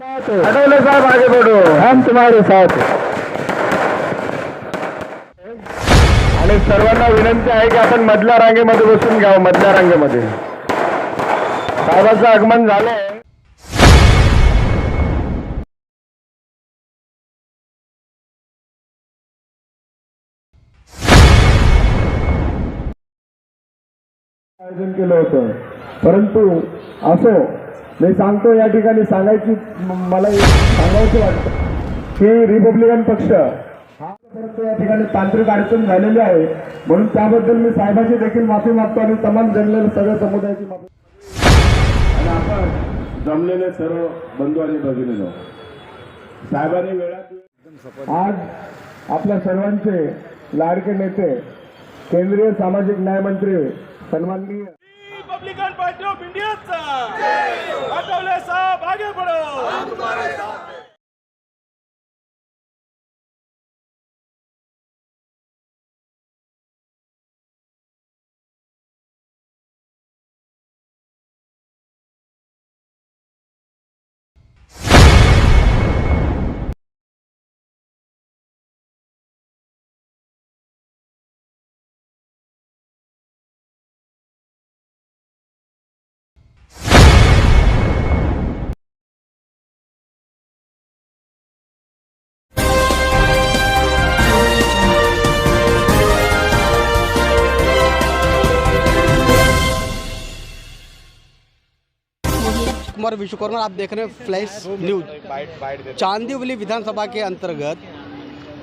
आठवले साहब आगे बढ़ो, हम तुम्हारे साथ हैं. आणि सर्वांना विनंती आहे की आपण मधल्या रांगेमध्ये बसून घ्यावं. मधल्या रांगेमध्ये साहेबांचं आगमन झालंय. आयोजन केलं होतं, परंतु असो मी सांगतो या ठिकाणी सांगायची मला सांगायचं वाटतं की रिपब्लिकन पक्ष हा परंतु या ठिकाणी तांत्रिक अडचण झालेली आहे, म्हणून त्याबद्दल मी साहेबांची देखील माफी मागतो आणि तमाम जमलेल्या सगळ्या समुदायाची माफी. आणि आपण जमलेले सर्व बंधू आणि भगिनींनो, साहेबांनी वेळात आज आपल्या सर्वांचे लाडके नेते केंद्रीय सामाजिक न्याय मंत्री सन्माननीय Republican party of India Athawale साहब आगे बढ़ो, हम तुम्हारे साथ हैं. कुमार विश्वकर्मा, आप देख रहे हैं फ्लैश न्यूज. चांदीवली विधानसभा के अंतर्गत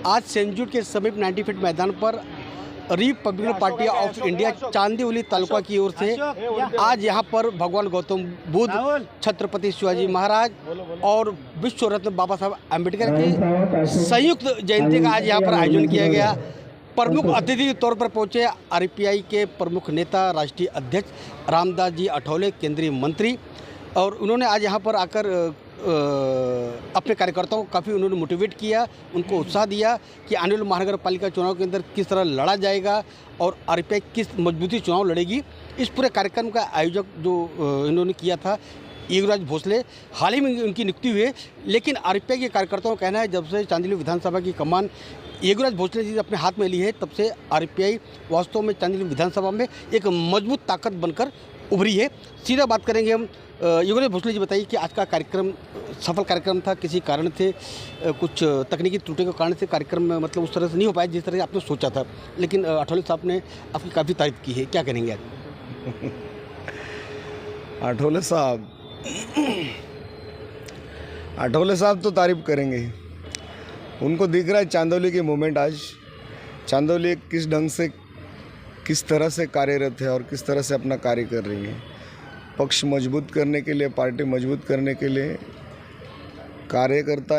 आज सेंजूट के समीप 90 फीट मैदान पर Republican party of India Chandivali taluka की ओर से आज यहां पर भगवान गौतम बुद्ध, छत्रपति शिवाजी महाराज और विश्व रत्न बाबा साहब अम्बेडकर की संयुक्त जयंती का आज यहां पर आयोजन किया गया. प्रमुख अतिथि के तौर पर पहुंचे आरपीआई के प्रमुख नेता, राष्ट्रीय अध्यक्ष रामदास जी अठौले, केंद्रीय मंत्री, और उन्होंने आज यहाँ पर आकर अपने कार्यकर्ताओं को काफ़ी उन्होंने मोटिवेट किया, उनको उत्साह दिया कि आने वाले महानगर पालिका चुनाव के अंदर किस तरह लड़ा जाएगा और आरपीआई किस मजबूती चुनाव लड़ेगी. इस पूरे कार्यक्रम का आयोजक जो इन्होंने किया था युवराज भोसले, हाल ही में उनकी नियुक्ति हुई है, लेकिन आरपीआई के कार्यकर्ताओं का कहना है जब से चांदीवली विधानसभा की कमान युवराज भोसले जी अपने हाथ में ली है, तब से आरपीआई वास्तव में चांदीवली विधानसभा में एक मजबूत ताकत बनकर उभरी है. सीधा बात करेंगे हम. युवराज भोसले जी, बताइए कि आज का कार्यक्रम सफल कार्यक्रम था, किसी कारण से कुछ तकनीकी त्रुटि के कारण से कार्यक्रम में मतलब उस तरह से नहीं हो पाया जिस तरह से आपने सोचा था, लेकिन अठौले साहब ने आपकी काफ़ी तारीफ की है, क्या करेंगे आज? आठवले साहब तो तारीफ करेंगे. उनको दिख रहा है चांदौली की मूवमेंट. आज चांदौली किस ढंग से, किस तरह से कार्यरत है और किस तरह से अपना कार्य कर रही है. पक्ष मजबूत करने के लिए, पार्टी मजबूत करने के लिए कार्यकर्ता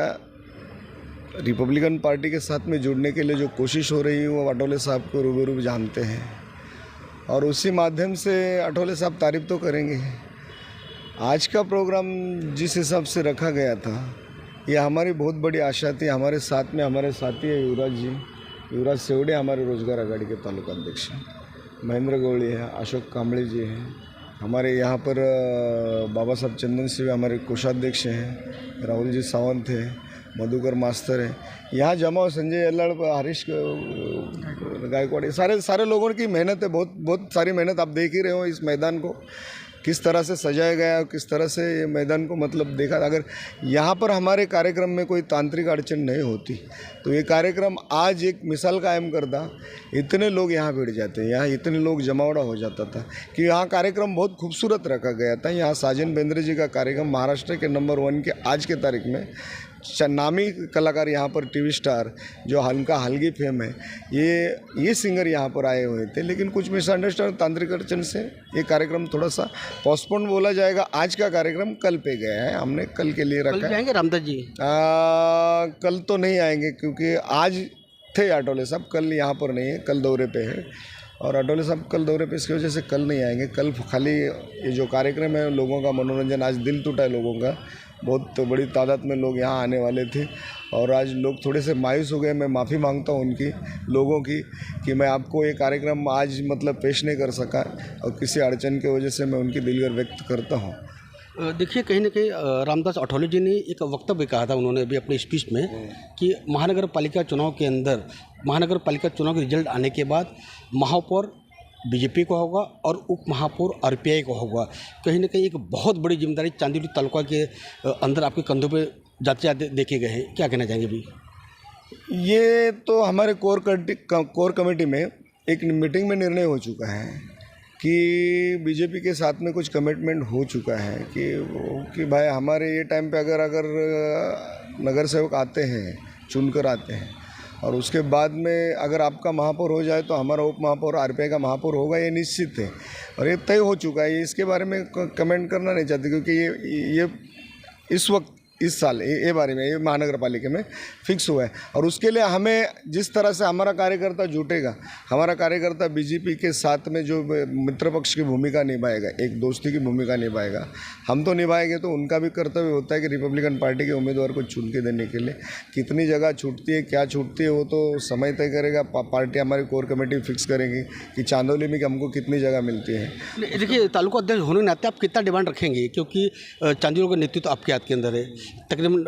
रिपब्लिकन पार्टी के साथ में जुड़ने के लिए जो कोशिश हो रही है वो आठवले साहब को रूबरू जानते हैं, और उसी माध्यम से आठवले साहब तारीफ तो करेंगे. आज का प्रोग्राम जिस हिसाब से रखा गया था, ये हमारी बहुत बड़ी आशा थी. हमारे साथ में हमारे साथी है युवराज जी, युवराज सेवड़े हमारे रोजगार आघाड़ी के तालुका अध्यक्ष हैं, महेंद्र गौड़ी है, अशोक कांबळे जी हैं, हमारे यहाँ पर बाबा साहब चंदन सिंह हमारे कोषाध्यक्ष हैं, राहुल जी सावंत है, मधुकर मास्टर है, यहाँ जमा संजय अल्लाड़, हरीश गायकवाड़, सारे लोगों की मेहनत है. बहुत सारी मेहनत. आप देख ही रहे हो इस मैदान को किस तरह से सजाया गया है, किस तरह से ये मैदान को मतलब देखा. अगर यहाँ पर हमारे कार्यक्रम में कोई तांत्रिक अड़चन नहीं होती तो ये कार्यक्रम आज एक मिसाल कायम करता. इतने लोग यहाँ भिड़ जाते हैं, यहाँ इतने लोग जमावड़ा हो जाता था कि यहाँ कार्यक्रम बहुत खूबसूरत रखा गया था. यहाँ साजन बेंद्रे जी का कार्यक्रम महाराष्ट्र के नंबर 1 के आज के तारीख में नामी कलाकार यहाँ पर टीवी स्टार जो हल्का हल्की फेम है, ये सिंगर यहाँ पर आए हुए थे, लेकिन कुछ मिसअंडरस्टैंडिंग तांत्रिक अड़चन से ये कार्यक्रम थोड़ा सा पोस्टपोन बोला जाएगा. आज का कार्यक्रम कल पे गया है, हमने कल के लिए रखा है. आएंगे रामदास जी? कल तो नहीं आएंगे क्योंकि आज थे आठवले साहब, कल यहाँ पर नहीं है, कल दौरे पे है. और आठवले साहब कल दौरे पे, इसकी वजह से कल नहीं आएंगे. कल खाली ये जो कार्यक्रम है लोगों का मनोरंजन, आज दिल टूटा है लोगों का. बहुत बड़ी तादाद में लोग यहाँ आने वाले थे और आज लोग थोड़े से मायूस हो गए. मैं माफ़ी मांगता हूँ उनकी, लोगों की, कि मैं आपको ये कार्यक्रम आज मतलब पेश नहीं कर सका और किसी अड़चन की वजह से मैं उनकी दिलगिर व्यक्त करता हूँ. देखिए कहीं ना कहीं रामदास अठौले जी ने एक वक्तव्य कहा था उन्होंने अभी अपने स्पीच में कि महानगर पालिका चुनाव के अंदर महानगर पालिका चुनाव के रिजल्ट आने के बाद महापौर बीजेपी को होगा और उप महापौर आरपीआई को होगा। कहीं ना कहीं एक बहुत बड़ी जिम्मेदारी चांदीपुर तालुका के अंदर आपके कंधों पे जाते जाते देखे गए हैं, क्या कहना चाहेंगे अभी? ये तो हमारे कोर कमेटी में एक मीटिंग में निर्णय हो चुका है कि बीजेपी के साथ में कुछ कमिटमेंट हो चुका है कि भाई हमारे ये टाइम पे अगर नगर सेवक आते हैं, चुनकर आते हैं, और उसके बाद में अगर आपका महापौर हो जाए तो हमारा उप महापौर आरपीआई का महापौर होगा, ये निश्चित है और ये तय हो चुका है। इसके बारे में कमेंट करना नहीं चाहते क्योंकि ये इस वक्त इस साल ये बारे में ये महानगर पालिका में फिक्स हुआ है और उसके लिए हमें जिस तरह से हमारा कार्यकर्ता जुटेगा, हमारा कार्यकर्ता बीजेपी के साथ में जो मित्र पक्ष की भूमिका निभाएगा, एक दोस्ती की भूमिका निभाएगा, हम तो निभाएंगे, तो उनका भी कर्तव्य होता है कि रिपब्लिकन पार्टी के उम्मीदवार को चुन के देने के लिए कितनी जगह छूटती है, क्या छूटती है, वो तो समय तय करेगा। पार्टी हमारी कोर कमेटी फिक्स करेगी कि चांदौली में हमको कितनी जगह मिलती है। देखिए तालुका अध्यक्ष होने के नाते आप कितना डिमांड रखेंगे, क्योंकि चांदौली का नेतृत्व आपके हाथ के अंदर है। तकरीबन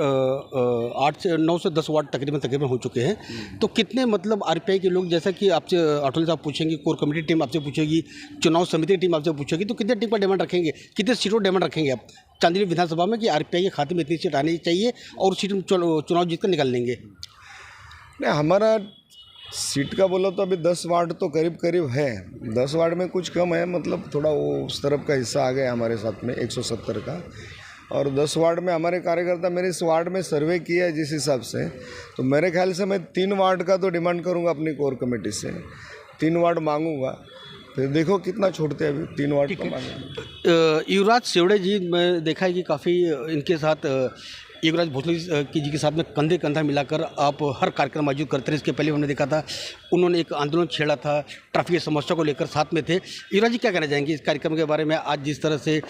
9 से 10 वार्ड तकरीबन हो चुके हैं, तो कितने मतलब आरपीआई के लोग, जैसा कि आपसे अठौले साहब पूछेंगे, कोर कमेटी टीम आपसे पूछेगी, चुनाव समिति की टीम आपसे पूछेगी, तो कितने टीम का डिमांड रखेंगे, कितने सीटों का डिमांड रखेंगे आप चांदौली विधानसभा में कि आरपीआई के खाते में इतनी सीट आनी चाहिए और सीट चुनाव जीत कर निकाल लेंगे? नहीं, हमारा सीट का बोलो तो अभी 10 वार्ड तो करीब है। 10 वार्ड में कुछ कम है, मतलब थोड़ा वो उस तरफ का हिस्सा आ गया हमारे साथ में 170 का, और 10 वार्ड में हमारे कार्यकर्ता मेरे इस वार्ड में सर्वे किया है जिस हिसाब से, तो मेरे ख्याल से मैं 3 वार्ड का तो डिमांड करूंगा अपनी कोर कमेटी से, 3 वार्ड मांगूंगा, फिर देखो कितना छोड़ते हैं। अभी 3 वार्ड को मांगेंगे। युवराज सेवड़े जी, मैं देखा है कि काफ़ी इनके साथ युवराज भोसले जी के साथ में कंधे कंधा मिलाकर आप हर कार्यक्रम आयोजित करते रहे। इसके पहले हमने देखा था उन्होंने एक आंदोलन छेड़ा था, ट्रैफिक समस्या को लेकर साथ में थे। युवराज जी क्या कहना चाहेंगे इस कार्यक्रम के बारे में? आज जिस तरह से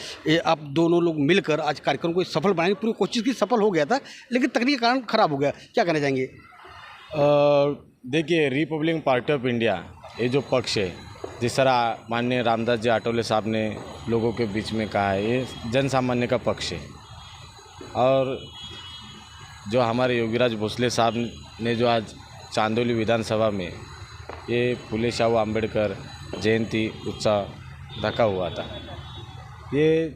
आप दोनों लोग मिलकर आज कार्यक्रम को सफल बनाने की पूरी कोशिश की, सफल हो गया था लेकिन तकनीकी कारण खराब हो गया, क्या कहना चाहेंगे? देखिए, रिपब्लिकन पार्टी ऑफ इंडिया ये जो पक्ष है, जिस तरह माननीय रामदास जी अठौले साहब ने लोगों के बीच में कहा है, ये जन सामान्य का पक्ष है। और जो हमारे योगीराज भोसले साहब ने जो आज चांदौली विधानसभा में ये फुले शाहू अम्बेडकर जयंती उत्सव रखा हुआ था, ये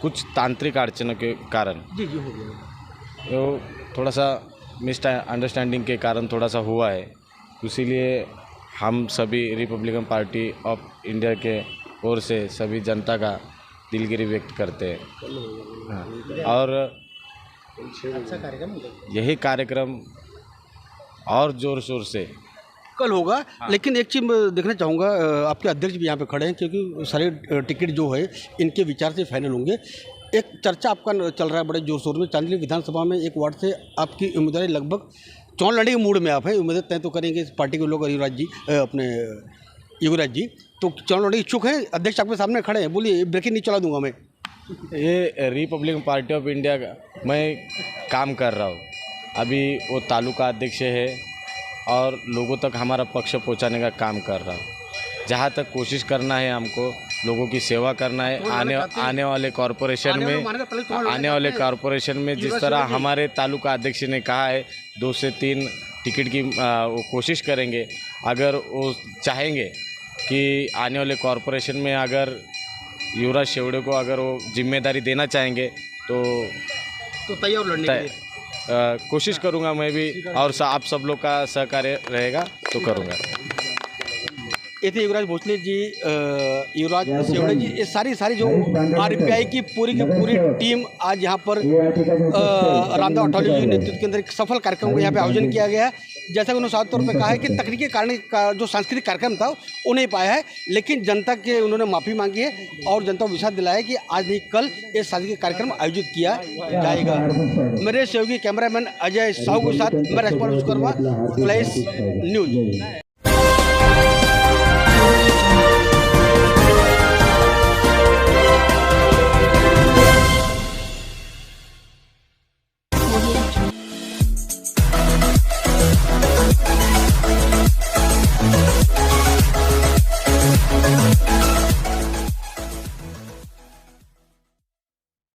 कुछ तांत्रिक अड़चनों के कारण तो थोड़ा सा मिसअंडरस्टैंडिंग के कारण थोड़ा सा हुआ है। इसीलिए हम सभी रिपब्लिकन पार्टी ऑफ इंडिया के ओर से सभी जनता का दिलगिरी व्यक्त करते हैं। हाँ, और यही कार्यक्रम और ज़ोर शोर से कल होगा। हाँ। लेकिन एक चीज़ मैं देखना चाहूँगा, आपके अध्यक्ष भी यहाँ पे खड़े हैं क्योंकि सारे टिकट जो है इनके विचार से फाइनल होंगे। एक चर्चा आपका चल रहा है बड़े जोर शोर में, चांदौली विधानसभा में एक वार्ड से आपकी उम्मीदवारी लगभग चुनाव लड़ने के मूड में आप हैं, उम्मीदें तय तो करेंगे इस पार्टी के लोग। अपने युवराज जी तो चुनाव लड़ने इच्छुक हैं, अध्यक्ष आपके सामने खड़े हैं, बोलिए, ब्रेकिंग नहीं चला दूंगा मैं। ये रिपब्लिकन पार्टी ऑफ इंडिया का मैं काम कर रहा हूँ, अभी वो तालुका अध्यक्ष है और लोगों तक हमारा पक्ष पहुँचाने का काम कर रहा हूँ। जहाँ तक कोशिश करना है हमको, लोगों की सेवा करना है। आने वाले कॉरपोरेशन में जिस तरह हमारे तालुका अध्यक्ष ने कहा है 2 से 3 टिकट की वो कोशिश करेंगे। अगर वो चाहेंगे कि आने वाले कॉरपोरेशन में अगर युवराज सेवड़े को अगर वो जिम्मेदारी देना चाहेंगे तो तैयार लड़ने के लिए कोशिश करूंगा मैं भी, और आप सब लोग का सहकार्य रहेगा तो करूंगा। ये थे युवराज भोसले जी, युवराज सेवड़े जी, ये सारी जो आरपीआई की पूरी टीम आज यहाँ पर रामदास अठौले जी के नेतृत्व के अंदर एक सफल कार्यक्रम को यहाँ पे आयोजन किया गया है। जैसा कि उन्होंने साफ तौर पे कहा है कि तकनीकी कारण का जो सांस्कृतिक कार्यक्रम था वो नहीं पाया है, लेकिन जनता के उन्होंने माफ़ी मांगी है और जनता को विश्वास दिलाया कि आज नहीं कल ये सांस्कृतिक कार्यक्रम आयोजित किया जाएगा। मेरे सहयोगी कैमरामैन अजय साहू के साथ मैं राजपाल विश्वकर्मा, फ्लैश न्यूज।